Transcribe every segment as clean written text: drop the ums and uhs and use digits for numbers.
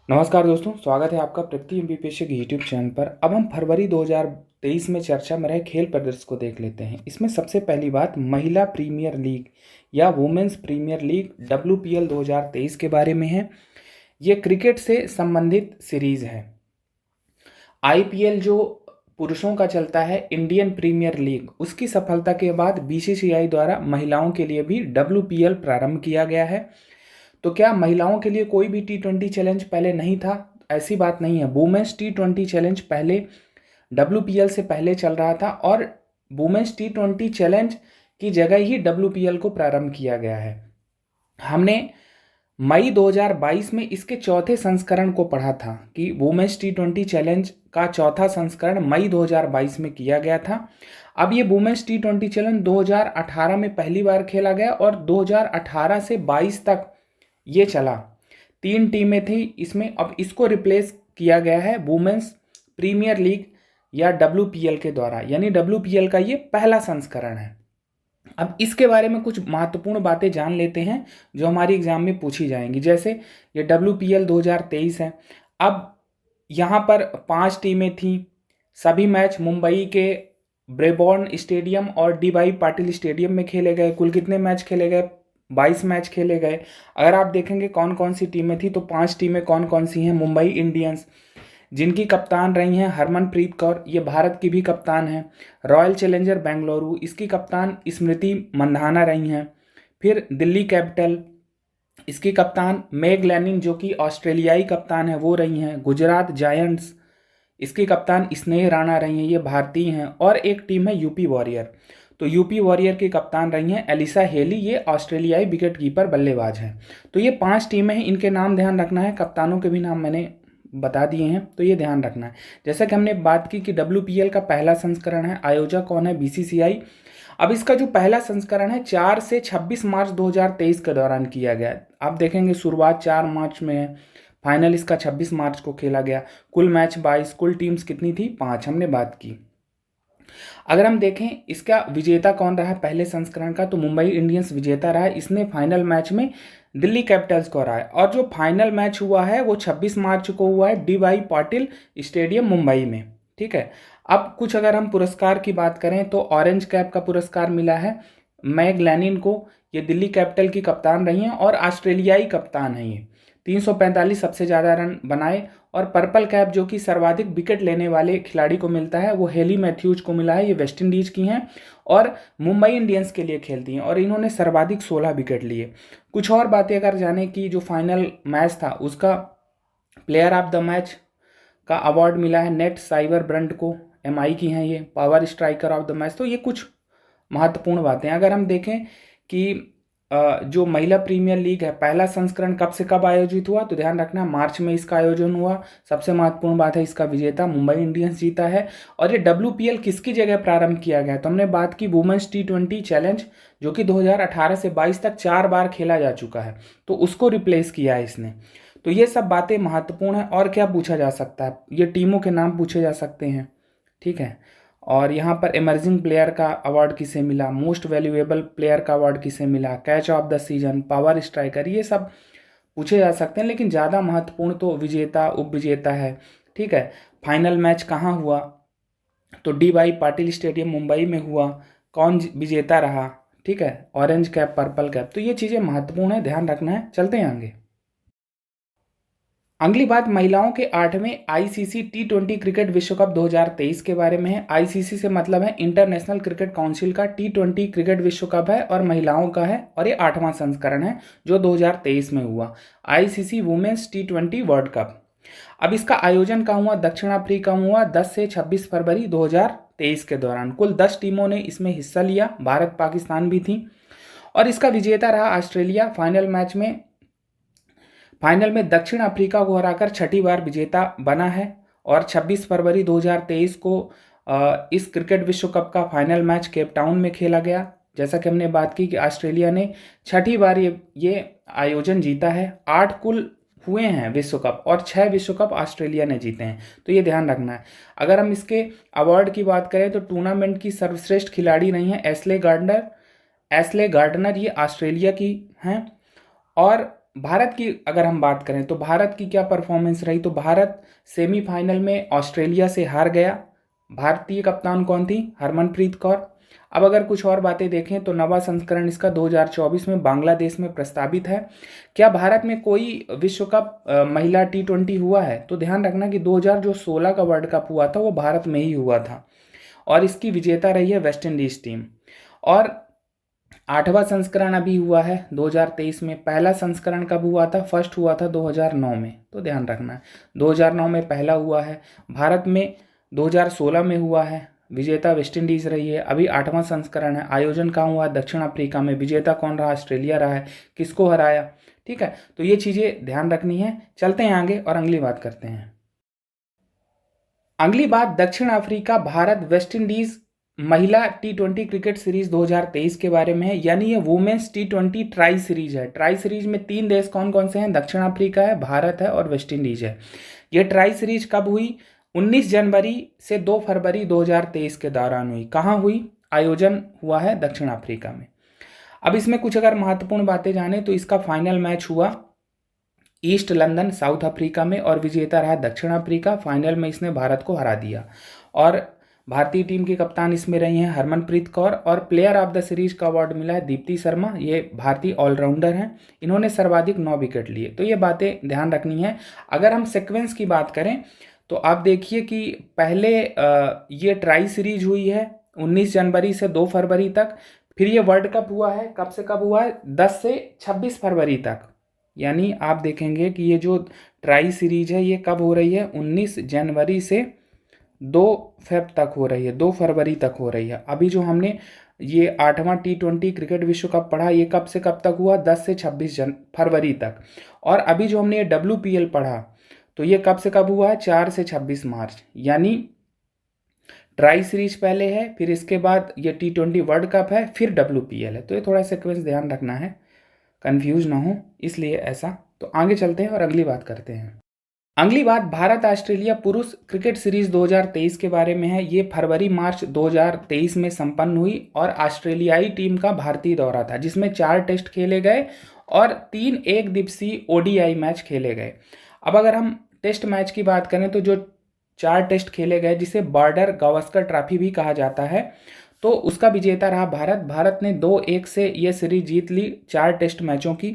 नमस्कार दोस्तों, स्वागत है आपका प्रगति एमबीपीएससी के यूट्यूब चैनल पर। अब हम फरवरी 2023 में चर्चा में रहे खेल प्रदर्शन को देख लेते हैं। इसमें सबसे पहली बात महिला प्रीमियर लीग या वुमेन्स प्रीमियर लीग WPL 2023 के बारे में है। ये क्रिकेट से संबंधित सीरीज है। IPL जो पुरुषों का चलता है, इंडियन प्रीमियर लीग, उसकी सफलता के बाद BCCI द्वारा महिलाओं के लिए भी WPL प्रारंभ किया गया है। तो क्या महिलाओं के लिए कोई भी T20 चैलेंज पहले नहीं था? ऐसी बात नहीं है। वुमेन्स T20 चैलेंज पहले WPL से पहले चल रहा था और वुमेन्स T20 चैलेंज की जगह ही WPL को प्रारंभ किया गया है। हमने मई 2022 में इसके चौथे संस्करण को पढ़ा था कि वुमेन्स T20 चैलेंज का चौथा संस्करण मई 2022 में किया गया था। अब ये वुमेन्स T20 चैलेंज 2018 में पहली बार खेला गया और 2018 से 22 तक ये चला। 3 टीमें थी इसमें। अब इसको रिप्लेस किया गया है वुमेन्स प्रीमियर लीग या WPL के द्वारा, यानी WPL का ये पहला संस्करण है। अब इसके बारे में कुछ महत्वपूर्ण बातें जान लेते हैं जो हमारी एग्जाम में पूछी जाएंगी। जैसे ये WPL 2023 है। अब यहाँ पर 5 टीमें थी। सभी मैच मुंबई के ब्रेबॉर्न स्टेडियम और DY पाटिल स्टेडियम में खेले गए। कुल कितने मैच खेले गए? 22 मैच खेले गए। अगर आप देखेंगे कौन कौन सी टीमें थी, तो 5 टीमें कौन कौन सी हैं? मुंबई इंडियंस, जिनकी कप्तान रही हैं हरमनप्रीत कौर, ये भारत की भी कप्तान है। रॉयल चैलेंजर बेंगलुरु, इसकी कप्तान स्मृति मंधाना रही हैं। फिर दिल्ली कैपिटल, इसकी कप्तान मेग लैनिंग जो कि ऑस्ट्रेलियाई कप्तान है वो रही हैं। गुजरात जायंट्स, इसकी कप्तान स्नेह राणा रही हैं, ये भारतीय हैं। और एक टीम है यूपी वॉरियर, तो यूपी वॉरियर की कप्तान रही हैं एलिसा हेली, ये ऑस्ट्रेलियाई विकेट कीपर बल्लेबाज हैं। तो ये 5 टीमें हैं, इनके नाम ध्यान रखना है। कप्तानों के भी नाम मैंने बता दिए हैं, तो ये ध्यान रखना है। जैसा कि हमने बात की कि WPL का पहला संस्करण है, आयोजक कौन है? BCCI। अब इसका जो पहला संस्करण है 4 से 26 मार्च 2023 के दौरान किया गया। आप देखेंगे शुरुआत 4 मार्च में है, फाइनल इसका 26 मार्च को खेला गया। कुल मैच 22, कुल टीम्स कितनी थी? 5, हमने बात की। अगर हम देखें इसका विजेता कौन रहा है पहले संस्करण का, तो मुंबई इंडियंस विजेता रहा है। इसने फाइनल मैच में दिल्ली कैपिटल्स को हराया है। और जो फाइनल मैच हुआ है वो 26 मार्च को हुआ है DY पाटिल स्टेडियम मुंबई में। ठीक है। अब कुछ अगर हम पुरस्कार की बात करें तो ऑरेंज कैप का पुरस्कार मिला है मैग लैनिन को। ये दिल्ली कैपिटल की कप्तान रही हैं और ऑस्ट्रेलियाई कप्तान हैं। ये 345 सबसे ज़्यादा रन बनाए। और पर्पल कैप जो कि सर्वाधिक विकेट लेने वाले खिलाड़ी को मिलता है वो हेली मैथ्यूज को मिला है। ये वेस्ट इंडीज की हैं और मुंबई इंडियंस के लिए खेलती हैं और इन्होंने सर्वाधिक 16 विकेट लिए। कुछ और बातें अगर जाने की, जो फाइनल मैच था उसका प्लेयर ऑफ द मैच का अवार्ड मिला है नेट साइबर ब्रंट को, MI की हैं ये। Power striker of the match, तो ये कुछ महत्वपूर्ण बातें। अगर हम देखें कि जो महिला प्रीमियर लीग है पहला संस्करण कब से कब आयोजित हुआ, तो ध्यान रखना मार्च में इसका आयोजन हुआ। सबसे महत्वपूर्ण बात है इसका विजेता मुंबई इंडियंस जीता है। और ये WPL किसकी जगह प्रारंभ किया गया, तो हमने बात की वुमेन्स T20 चैलेंज जो कि 2018 से 22 तक 4 बार खेला जा चुका है, तो उसको रिप्लेस किया है इसने। तो ये सब बातें महत्वपूर्ण है। और क्या पूछा जा सकता है? ये टीमों के नाम पूछे जा सकते हैं। ठीक है। और यहाँ पर इमर्जिंग प्लेयर का अवार्ड किसे मिला, मोस्ट वैल्यूएबल प्लेयर का अवार्ड किसे मिला, catch of the season, power striker, ये सब पूछे जा सकते हैं। लेकिन ज़्यादा महत्वपूर्ण तो विजेता उप विजेता है। ठीक है। फाइनल मैच कहाँ हुआ, तो DY पाटिल स्टेडियम मुंबई में हुआ। कौन विजेता रहा? ठीक है, ऑरेंज कैप, पर्पल कैप। तो ये चीज़ें महत्वपूर्ण है, ध्यान रखना है। चलते हैं आगे। अगली बात महिलाओं के 8वें ICC T20 क्रिकेट विश्व कप 2023 के बारे में है। ICC से मतलब है इंटरनेशनल क्रिकेट काउंसिल का T20 क्रिकेट विश्व कप है और महिलाओं का है और ये 8वां संस्करण है जो 2023 में हुआ। ICC women's T20 world cup. अब इसका आयोजन कहाँ हुआ? दक्षिण अफ्रीका में हुआ 10 से 26 फरवरी 2023 के दौरान। कुल 10 टीमों ने इसमें हिस्सा लिया, भारत पाकिस्तान भी थी। और इसका विजेता रहा ऑस्ट्रेलिया। फाइनल में दक्षिण अफ्रीका को हराकर 6ठी बार विजेता बना है। और 26 फरवरी 2023 को इस क्रिकेट विश्व कप का फाइनल मैच केप टाउन में खेला गया। जैसा कि हमने बात की कि ऑस्ट्रेलिया ने 6ठी बार ये आयोजन जीता है। 8 कुल हुए हैं विश्व कप और 6 विश्व कप ऑस्ट्रेलिया ने जीते हैं, तो ये ध्यान रखना है। अगर हम इसके अवार्ड की बात करें तो टूर्नामेंट की सर्वश्रेष्ठ खिलाड़ी रही हैं एस्ले गार्डनर, ये ऑस्ट्रेलिया की हैं। और भारत की अगर हम बात करें तो भारत की क्या परफॉर्मेंस रही, तो भारत सेमीफाइनल में ऑस्ट्रेलिया से हार गया। भारतीय कप्तान कौन थी? हरमनप्रीत कौर। अब अगर कुछ और बातें देखें तो नवा संस्करण इसका 2024 में बांग्लादेश में प्रस्तावित है। क्या भारत में कोई विश्व कप महिला T20 हुआ है? तो ध्यान रखना कि 2016 का वर्ल्ड कप हुआ था वो भारत में ही हुआ था, और इसकी विजेता रही है वेस्ट इंडीज टीम। और 8वां संस्करण अभी हुआ है 2023 में। पहला संस्करण कब हुआ था? फर्स्ट हुआ था 2009 में, तो ध्यान रखना है 2009 में पहला हुआ है। भारत में 2016 में हुआ है, विजेता वेस्ट इंडीज रही है। अभी 8वां संस्करण है, आयोजन कहाँ हुआ? दक्षिण अफ्रीका में। विजेता कौन रहा? ऑस्ट्रेलिया रहा है। किसको हराया? ठीक है, तो ये चीज़ें ध्यान रखनी है। चलते हैं आगे और अगली बात करते हैं। अगली बात दक्षिण अफ्रीका भारत वेस्ट इंडीज महिला T20 क्रिकेट सीरीज 2023 के बारे में है, यानी ये वुमेन्स T20 ट्राई सीरीज है। ट्राई सीरीज में 3 देश कौन कौन से हैं? दक्षिण अफ्रीका है, भारत है और वेस्ट इंडीज है। ये ट्राई सीरीज कब हुई? 19 जनवरी से 2 फरवरी 2023 के दौरान हुई। कहाँ हुई? आयोजन हुआ है दक्षिण अफ्रीका में। अब इसमें कुछ अगर महत्वपूर्ण बातें जाने तो इसका फाइनल मैच हुआ ईस्ट लंदन साउथ अफ्रीका में, और विजेता रहा दक्षिण अफ्रीका। फाइनल में इसने भारत को हरा दिया, और भारतीय टीम की कप्तान इसमें रही हैं हरमनप्रीत कौर, और प्लेयर ऑफ द सीरीज का अवार्ड मिला है दीप्ति शर्मा। ये भारतीय ऑलराउंडर हैं, इन्होंने सर्वाधिक 9 विकेट लिए। तो ये बातें ध्यान रखनी है। अगर हम सीक्वेंस की बात करें तो आप देखिए कि पहले ये ट्राई सीरीज हुई है 19 जनवरी से 2 फरवरी तक। फिर ये वर्ल्ड कप हुआ है, कब से कब हुआ है? 10 से 26 फरवरी तक। यानी आप देखेंगे कि ये जो ट्राई सीरीज है ये कब हो रही है? 19 जनवरी से 2 फेब तक हो रही है, 2 फरवरी तक हो रही है। अभी जो हमने ये 8वां T20 क्रिकेट विश्व कप पढ़ा, ये कब से कब तक हुआ? 10 से 26 फरवरी तक। और अभी जो हमने ये WPL पढ़ा तो ये कब से कब हुआ है? 4 से 26 मार्च। यानी ट्राई सीरीज पहले है, फिर इसके बाद ये T20 वर्ल्ड कप है, फिर WPL है। तो ये थोड़ा सीक्वेंस ध्यान रखना है, कंफ्यूज ना हो, इसलिए ऐसा। तो आगे चलते हैं और अगली बात करते हैं। अगली बात भारत ऑस्ट्रेलिया पुरुष क्रिकेट सीरीज 2023 के बारे में है। ये फरवरी मार्च 2023 में संपन्न हुई, और ऑस्ट्रेलियाई टीम का भारतीय दौरा था जिसमें 4 टेस्ट खेले गए और 3 एक दिवसीय ODI मैच खेले गए। अब अगर हम टेस्ट मैच की बात करें तो जो 4 टेस्ट खेले गए, जिसे बॉर्डर गावस्कर ट्रॉफी भी कहा जाता है, तो उसका विजेता रहा भारत। भारत ने 2-1 से ये सीरीज जीत ली 4 टेस्ट मैचों की।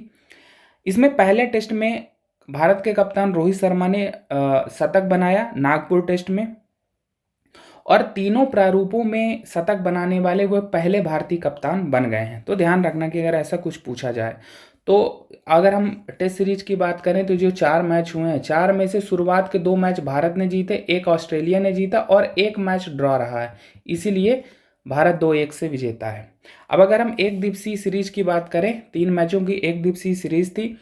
इसमें पहले टेस्ट में भारत के कप्तान रोहित शर्मा ने शतक बनाया नागपुर टेस्ट में, और तीनों प्रारूपों में शतक बनाने वाले वो पहले भारतीय कप्तान बन गए हैं। तो ध्यान रखना कि अगर ऐसा कुछ पूछा जाए तो अगर हम टेस्ट सीरीज की बात करें तो जो 4 मैच हुए हैं, 4 में से शुरुआत के 2 मैच भारत ने जीते, 1 ऑस्ट्रेलिया ने जीता और 1 मैच ड्रॉ रहा है, इसीलिए भारत 2-1 से विजेता है। अब अगर हम एक दिवसीय सीरीज की बात करें, 3 मैचों की एक दिवसीय सीरीज थी।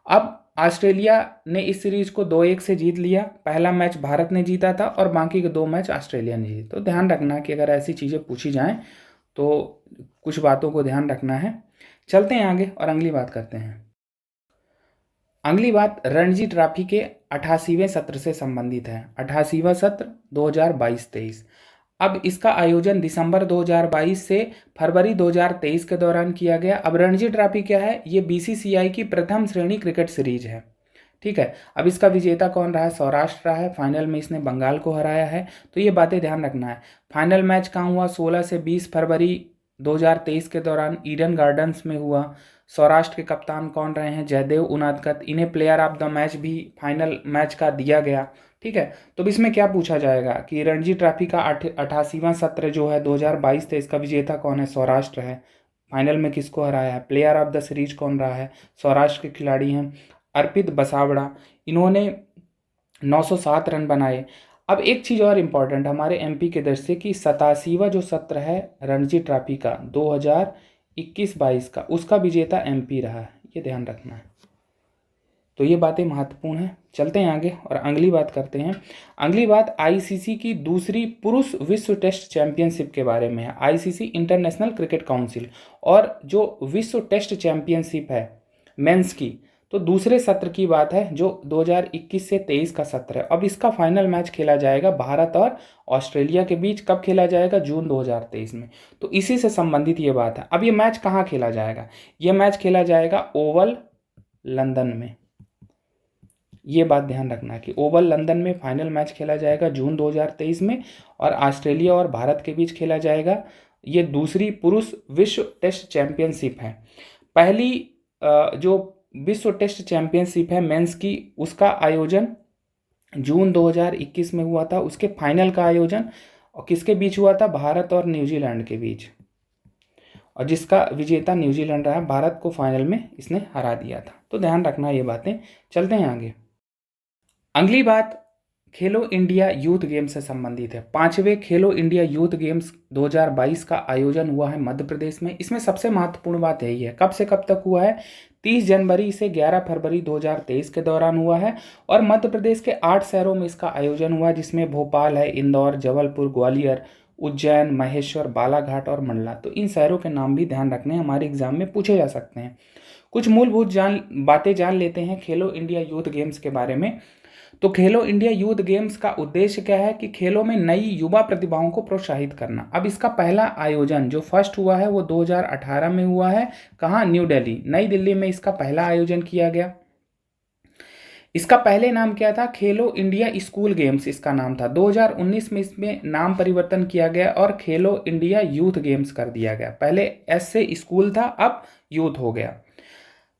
अब ऑस्ट्रेलिया ने इस सीरीज को 2-1 से जीत लिया। पहला मैच भारत ने जीता था और बाकी के 2 मैच ऑस्ट्रेलिया ने जीते। तो ध्यान रखना कि अगर ऐसी चीज़ें पूछी जाएं तो कुछ बातों को ध्यान रखना है। चलते हैं आगे और अगली बात करते हैं। अगली बात रणजी ट्रॉफी के 88वें सत्र से संबंधित है। 88वां सत्र 2022-23। अब इसका आयोजन दिसंबर 2022 से फरवरी 2023 के दौरान किया गया। अब रणजी ट्रॉफी क्या है? ये BCCI की प्रथम श्रेणी क्रिकेट सीरीज है, ठीक है। अब इसका विजेता कौन रहा है? सौराष्ट्र रहा है। फाइनल में इसने बंगाल को हराया है। तो ये बातें ध्यान रखना है। फाइनल मैच कहाँ हुआ? 16 से 20 फरवरी 2023 के दौरान ईडन गार्डन्स में हुआ। सौराष्ट्र के कप्तान कौन रहे हैं? जयदेव उनादकत। इन्हें प्लेयर ऑफ द मैच भी फाइनल मैच का दिया गया, ठीक है। तो अब इसमें क्या पूछा जाएगा कि रणजी ट्रॉफी का 88वां सत्र जो है 2022-23 का विजेता कौन है? सौराष्ट्र है। फाइनल में किसको हराया है? प्लेयर ऑफ द सीरीज कौन रहा है? सौराष्ट्र के खिलाड़ी हैं अर्पित बसावड़ा, इन्होंने 907 रन बनाए। अब एक चीज़ और इम्पॉर्टेंट हमारे MP के दृष्टि से कि 87वां जो सत्र है रणजी ट्रॉफी का 2021-22 का, उसका विजेता MP रहा है, ये ध्यान रखना है। तो ये बातें महत्वपूर्ण हैं। चलते हैं आगे और अगली बात करते हैं। अगली बात ICC की दूसरी पुरुष विश्व टेस्ट चैंपियनशिप के बारे में है। ICC इंटरनेशनल क्रिकेट काउंसिल, और जो विश्व टेस्ट चैंपियनशिप है मेंस की, तो दूसरे सत्र की बात है जो 2021 से 23 का सत्र है। अब इसका फाइनल मैच खेला जाएगा भारत और ऑस्ट्रेलिया के बीच। कब खेला जाएगा? जून 2023 में। तो इसी से संबंधित ये बात है। अब ये मैच कहाँ खेला जाएगा? ये मैच खेला जाएगा ओवल लंदन में। ये बात ध्यान रखना कि ओवल लंदन में फाइनल मैच खेला जाएगा जून 2023 में, और ऑस्ट्रेलिया और भारत के बीच खेला जाएगा। ये दूसरी पुरुष विश्व टेस्ट चैंपियनशिप है। पहली जो विश्व टेस्ट चैंपियनशिप है मेंस की, उसका आयोजन जून 2021 में हुआ था। उसके फाइनल का आयोजन और किसके बीच हुआ था? भारत और न्यूजीलैंड के बीच, और जिसका विजेता न्यूजीलैंड रहा। भारत को फाइनल में इसने हरा दिया था। तो ध्यान रखना ये बातें। चलते हैं आगे। अगली बात खेलो इंडिया यूथ गेम्स से संबंधित है। 5वें खेलो इंडिया यूथ गेम्स 2022 का आयोजन हुआ है मध्य प्रदेश में। इसमें सबसे महत्वपूर्ण बात यही है, कब से कब तक हुआ है? 30 जनवरी से 11 फरवरी 2023 के दौरान हुआ है, और मध्य प्रदेश के 8 शहरों में इसका आयोजन हुआ, जिसमें भोपाल है, इंदौर, जबलपुर, ग्वालियर, उज्जैन, महेश्वर, बालाघाट और मंडला। तो इन शहरों के नाम भी ध्यान रखने, हमारे एग्जाम में पूछे जा सकते हैं। कुछ मूलभूत बातें जान लेते हैं खेलो इंडिया यूथ गेम्स के बारे में। तो खेलो इंडिया यूथ गेम्स का उद्देश्य क्या है कि खेलों में नई युवा प्रतिभाओं को प्रोत्साहित करना। अब इसका पहला आयोजन जो फर्स्ट हुआ है वो 2018 में हुआ है। कहाँ? न्यू दिल्ली, नई दिल्ली में इसका पहला आयोजन किया गया। इसका पहले नाम क्या था? खेलो इंडिया स्कूल गेम्स इसका नाम था। 2019 में इसमें नाम परिवर्तन किया गया और खेलो इंडिया यूथ गेम्स कर दिया गया। पहले एस से स्कूल था, अब यूथ हो गया।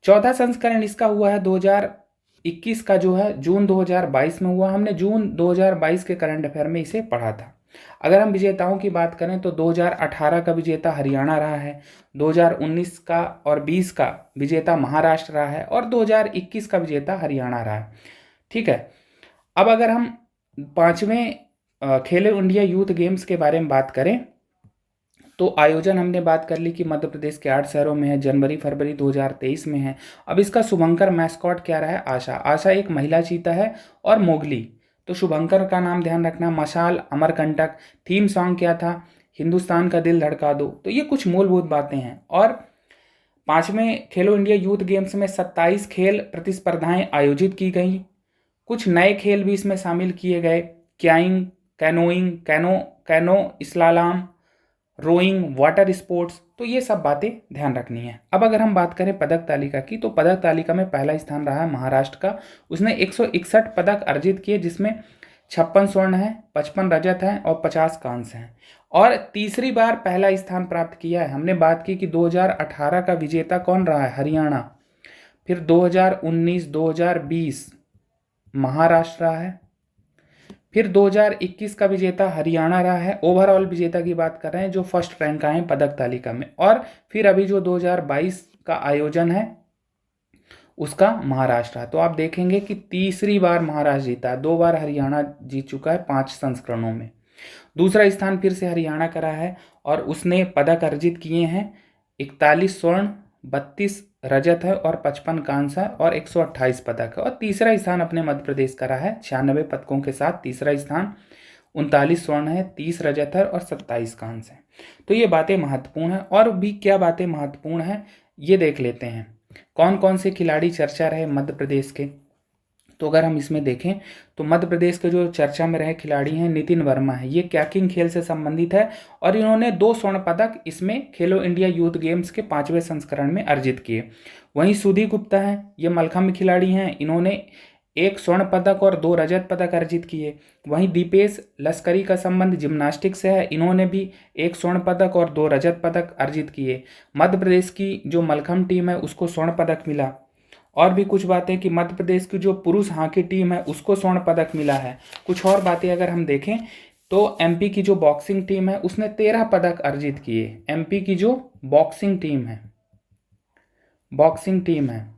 चौथा संस्करण इसका हुआ है 2021 का, जो है जून 2022 में हुआ। हमने जून 2022 के करंट अफेयर में इसे पढ़ा था। अगर हम विजेताओं की बात करें तो 2018 का विजेता हरियाणा रहा है, 2019 का और 20 का विजेता महाराष्ट्र रहा है, और 2021 का विजेता हरियाणा रहा है। ठीक है। अब अगर हम 5वें खेलो इंडिया यूथ गेम्स के बारे में बात करें तो आयोजन हमने बात कर ली कि मध्य प्रदेश के 8 शहरों में है, जनवरी फरवरी 2023 में है। अब इसका शुभंकर मैस्कॉट क्या रहा है? आशा। आशा एक महिला चीता है, और मोगली। तो शुभंकर का नाम ध्यान रखना। मशाल, अमरकंटक। थीम सॉन्ग क्या था? हिंदुस्तान का दिल धड़का दो। तो ये कुछ मूलभूत बातें हैं। और 5वें खेलो इंडिया यूथ गेम्स में 27 खेल प्रतिस्पर्धाएं आयोजित की गई। कुछ नए खेल भी इसमें शामिल किए गए, kayaking, canoeing, canoe slalom, rowing, water sports. तो ये सब बातें ध्यान रखनी है। अब अगर हम बात करें पदक तालिका की, तो पदक तालिका में पहला स्थान रहा है महाराष्ट्र का। उसने 161 पदक अर्जित किए, जिसमें 56 स्वर्ण है, 55 रजत है और 50 कांस्य हैं। और तीसरी बार पहला स्थान प्राप्त किया है। हमने बात की कि 2018 का विजेता कौन रहा है? हरियाणा। फिर 2019, 2020 महाराष्ट्र रहा है। फिर 2021 का विजेता हरियाणा रहा है। ओवरऑल विजेता की बात कर रहे हैं, जो फर्स्ट रैंक आए हैं पदक तालिका में। और फिर अभी जो 2022 का आयोजन है उसका महाराष्ट्र है। तो आप देखेंगे कि तीसरी बार महाराष्ट्र जीता है, 2 बार हरियाणा जीत चुका है 5 संस्करणों में। दूसरा स्थान फिर से हरियाणा का रहा है, और उसने पदक अर्जित किए हैं 41 स्वर्ण, 32 रजत है और 55 कांस्य है, और 128 पदक है। और तीसरा स्थान अपने मध्य प्रदेश का रहा है 96 पदकों के साथ। तीसरा स्थान 39 स्वर्ण है, 30 रजत है और 27 कांस्य है। तो ये बातें महत्वपूर्ण है। और भी क्या बातें महत्वपूर्ण है ये देख लेते हैं। कौन कौन से खिलाड़ी चर्चा रहे मध्य प्रदेश के? तो अगर हम इसमें देखें तो मध्य प्रदेश के जो चर्चा में रहे खिलाड़ी हैं, नितिन वर्मा है। ये कैकिंग खेल से संबंधित है, और इन्होंने 2 स्वर्ण पदक इसमें खेलो इंडिया यूथ गेम्स के 5वें संस्करण में अर्जित किए। वहीं सुधी गुप्ता है, ये मलखम्ब खिलाड़ी हैं। इन्होंने 1 स्वर्ण पदक और 2 रजत पदक अर्जित किए। वहीं दीपेश लश्करी का संबंध जिम्नास्टिक से है। इन्होंने भी 1 स्वर्ण पदक और 2 रजत पदक अर्जित किए। मध्य प्रदेश की जो मलखम्ब टीम है उसको स्वर्ण पदक मिला। और भी कुछ बातें कि मध्य प्रदेश की जो पुरुष हॉकी टीम है उसको स्वर्ण पदक मिला है। कुछ और बातें अगर हम देखें तो एमपी की जो बॉक्सिंग टीम है उसने 13 पदक अर्जित किए। एमपी की जो बॉक्सिंग टीम है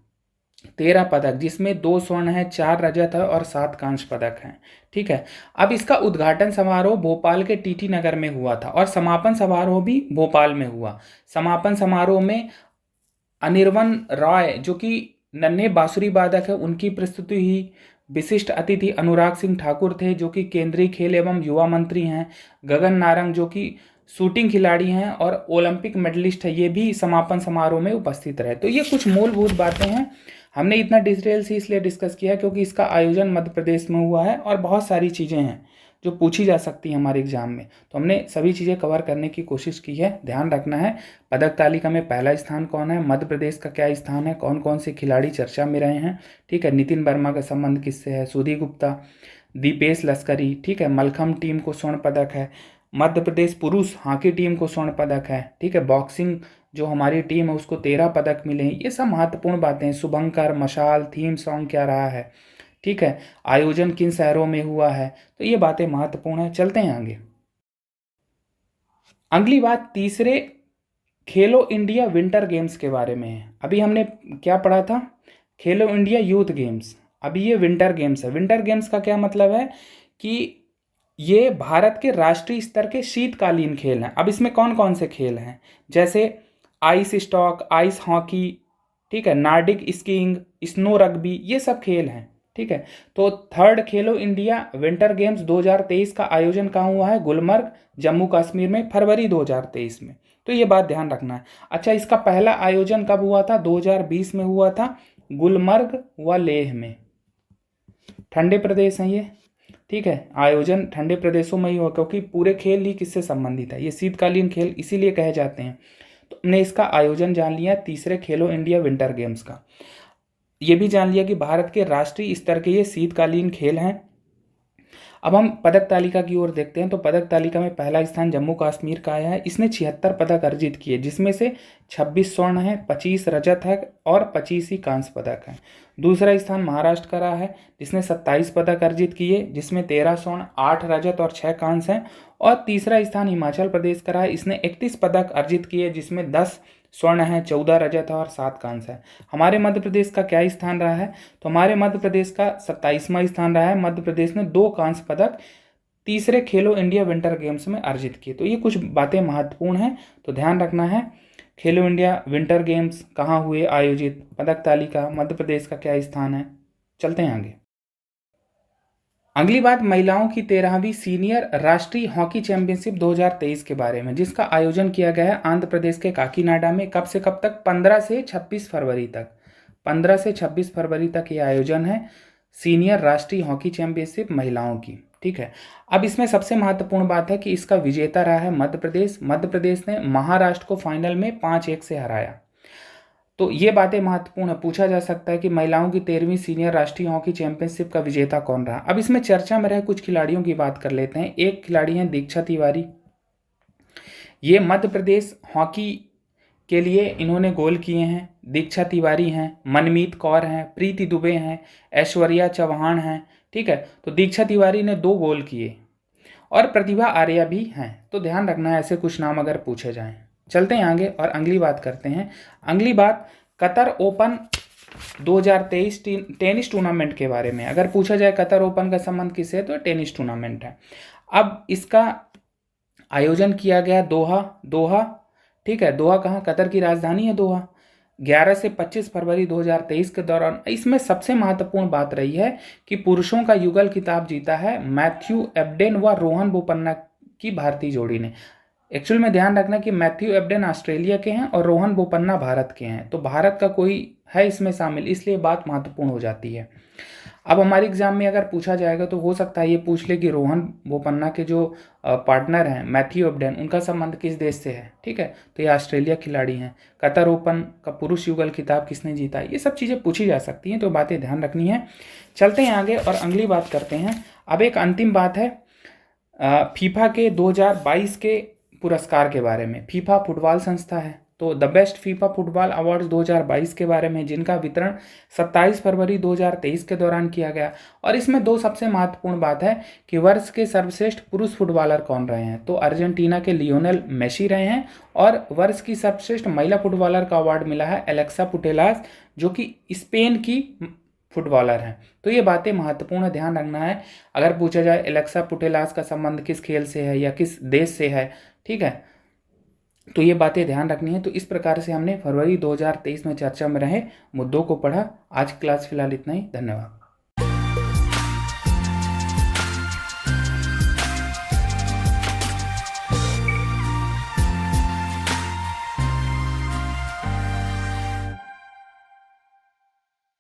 13 पदक, जिसमें 2 स्वर्ण है, 4 रजत है और 7 कांस्य पदक हैं। ठीक है। अब इसका उद्घाटन समारोह भोपाल के टीटी नगर में हुआ था, और समापन समारोह भी भोपाल में हुआ। समापन समारोह में अनिर्वन रॉय, जो कि नन्हे बांसुरी वादक है, उनकी प्रस्तुति हुई। विशिष्ट अतिथि अनुराग सिंह ठाकुर थे, जो कि केंद्रीय खेल एवं युवा मंत्री हैं। गगन नारंग, जो कि शूटिंग खिलाड़ी हैं और ओलंपिक मेडलिस्ट है, ये भी समापन समारोह में उपस्थित रहे। तो ये कुछ मूलभूत बातें हैं। हमने इतना डिटेल से इसलिए डिस्कस किया क्योंकि इसका आयोजन मध्य प्रदेश में हुआ है, और बहुत सारी चीज़ें हैं जो पूछी जा सकती है हमारे एग्जाम में। तो हमने सभी चीज़ें कवर करने की कोशिश की है। ध्यान रखना है पदक तालिका में पहला स्थान कौन है, मध्य प्रदेश का क्या स्थान है, कौन कौन से खिलाड़ी चर्चा में रहे हैं, ठीक है। नितिन वर्मा का संबंध किससे है, सुधी गुप्ता, दीपेश लश्करी, ठीक है। मलखम्ब टीम को स्वर्ण पदक है, मध्य प्रदेश पुरुष हॉकी टीम को स्वर्ण पदक है, ठीक है। बॉक्सिंग जो हमारी टीम है उसको 13 पदक मिले हैं। ये सब महत्वपूर्ण बातें हैं। शुभंकर, मशाल, थीम सॉन्ग क्या रहा है, ठीक है। आयोजन किन शहरों में हुआ है, तो ये बातें महत्वपूर्ण है। चलते हैं आगे। अगली बात तीसरे खेलो इंडिया विंटर गेम्स के बारे में है। अभी हमने क्या पढ़ा था, खेलो इंडिया यूथ गेम्स, अभी ये विंटर गेम्स है। विंटर गेम्स का क्या मतलब है कि ये भारत के राष्ट्रीय स्तर के शीतकालीन खेल हैं। अब इसमें कौन कौन से खेल हैं, जैसे आइस स्टॉक, आइस हॉकी, ठीक है, नार्डिक स्कीइंग, स्नो रग्बी, ये सब खेल हैं, ठीक है। तो थर्ड खेलो इंडिया विंटर गेम्स 2023 का आयोजन कहाँ हुआ है, गुलमर्ग, जम्मू कश्मीर में, फरवरी 2023 में। तो ये बात ध्यान रखना है। अच्छा, इसका पहला आयोजन कब हुआ था, 2020 में हुआ था, गुलमर्ग व लेह में। ठंडे प्रदेश हैं ये, ठीक है। आयोजन ठंडे प्रदेशों में ही हुआ क्योंकि पूरे खेल ही किससे संबंधित है, ये शीतकालीन खेल इसीलिए कहे जाते हैं। तो हमने इसका आयोजन जान लिया तीसरे खेलो इंडिया विंटर गेम्स का। ये भी जान लिया कि भारत के राष्ट्रीय स्तर के ये शीतकालीन खेल हैं। अब हम पदक तालिका की ओर देखते हैं। तो पदक तालिका में पहला स्थान जम्मू कश्मीर का आया है। इसने 76 पदक अर्जित किए, जिसमें से 26 स्वर्ण है, 25 रजत है और 25 ही कांस्य पदक है। दूसरा स्थान महाराष्ट्र का रहा है, जिसने 27 पदक अर्जित किए, जिसमें 13 स्वर्ण, 8 रजत और 6 कांस्य हैं। और तीसरा स्थान हिमाचल प्रदेश का रहा है, इसने 31 पदक अर्जित किए, जिसमें 10 स्वर्ण है, 14 रजत है और 7 कांस्य है। हमारे मध्य प्रदेश का क्या स्थान रहा है, तो हमारे मध्य प्रदेश का 27वां स्थान रहा है। मध्य प्रदेश ने 2 कांस्य पदक तीसरे खेलो इंडिया विंटर गेम्स में अर्जित किए। तो ये कुछ बातें महत्वपूर्ण हैं, तो ध्यान रखना है। खेलो इंडिया विंटर गेम्स कहाँ हुए आयोजित, पदक तालिका, मध्य प्रदेश का क्या स्थान है। चलते हैं आगे। अगली बात महिलाओं की 13वीं सीनियर राष्ट्रीय हॉकी चैंपियनशिप 2023 के बारे में, जिसका आयोजन किया गया है आंध्र प्रदेश के काकीनाडा में। कब से कब तक, 15 से 26 फरवरी तक। 15 से 26 फरवरी तक ये आयोजन है सीनियर राष्ट्रीय हॉकी चैंपियनशिप महिलाओं की, ठीक है। अब इसमें सबसे महत्वपूर्ण बात है कि इसका विजेता रहा है मध्य प्रदेश। मध्य प्रदेश ने महाराष्ट्र को फाइनल में 5-1 से हराया। तो ये बातें महत्वपूर्ण है। पूछा जा सकता है कि महिलाओं की 13वीं सीनियर राष्ट्रीय हॉकी चैंपियनशिप का विजेता कौन रहा। अब इसमें चर्चा में रहे कुछ खिलाड़ियों की बात कर लेते हैं। एक खिलाड़ी हैं दीक्षा तिवारी, ये मध्य प्रदेश हॉकी के लिए इन्होंने गोल किए हैं। दीक्षा तिवारी हैं, मनमीत कौर हैं, प्रीति दुबे हैं, ऐश्वर्या चौहान हैं, ठीक है। तो दीक्षा तिवारी ने 2 गोल किए और प्रतिभा आर्या भी हैं। तो ध्यान रखना है ऐसे कुछ नाम अगर पूछे जाएं। चलते हैं आगे और अगली बात करते हैं। अगली बात कतर ओपन 2023 टेनिस टूर्नामेंट के बारे में। अगर पूछा जाए कतर ओपन का संबंध किससे है, तो टेनिस टूर्नामेंट है। अब इसका आयोजन किया गया दोहा, ठीक है। दोहा कहाँ, कतर की राजधानी है दोहा। 11 से 25 फरवरी 2023 के दौरान इसमें सबसे महत्वपूर्ण बात रही है कि पुरुषों का युगल खिताब जीता है मैथ्यू एबडेन व रोहन बोपन्ना की भारतीय जोड़ी ने। एक्चुअल में ध्यान रखना कि मैथ्यू एबडेन ऑस्ट्रेलिया के हैं और रोहन बोपन्ना भारत के हैं। तो भारत का कोई है इसमें शामिल, इसलिए बात महत्वपूर्ण हो जाती है। अब हमारे एग्जाम में अगर पूछा जाएगा तो हो सकता है ये पूछ ले कि रोहन बोपन्ना के जो पार्टनर हैं मैथ्यू एबडेन, उनका संबंध किस देश से है, ठीक है। तो ये ऑस्ट्रेलिया खिलाड़ी हैं। कतर ओपन का पुरुष युगल खिताब किसने जीता, ये सब चीज़ें पूछी जा सकती हैं, तो बातें ध्यान रखनी है। चलते हैं आगे और अगली बात करते हैं। अब एक अंतिम बात है फीफा के 2022 के पुरस्कार के बारे में। फीफा फुटबॉल संस्था है, तो the best FIFA football awards 2022 के बारे में, जिनका वितरण 27 फरवरी 2023 के दौरान किया गया। और इसमें 2 सबसे महत्वपूर्ण बात है कि वर्ष के सर्वश्रेष्ठ पुरुष फुटबॉलर कौन रहे हैं, तो अर्जेंटीना के लियोनेल मेसी रहे हैं। और वर्ष की सर्वश्रेष्ठ महिला फुटबॉलर का अवार्ड मिला है एलेक्सा पुटेलास, जो कि स्पेन की फुटबॉलर हैं। तो ये बातें महत्वपूर्ण ध्यान रखना है। अगर पूछा जाए एलेक्सा पुटेलास का संबंध किस खेल से है या किस देश से है, ठीक है, तो ये बातें ध्यान रखनी है। तो इस प्रकार से हमने फरवरी 2023 में चर्चा में रहे मुद्दों को पढ़ा। आज क्लास फिलहाल इतना ही। धन्यवाद।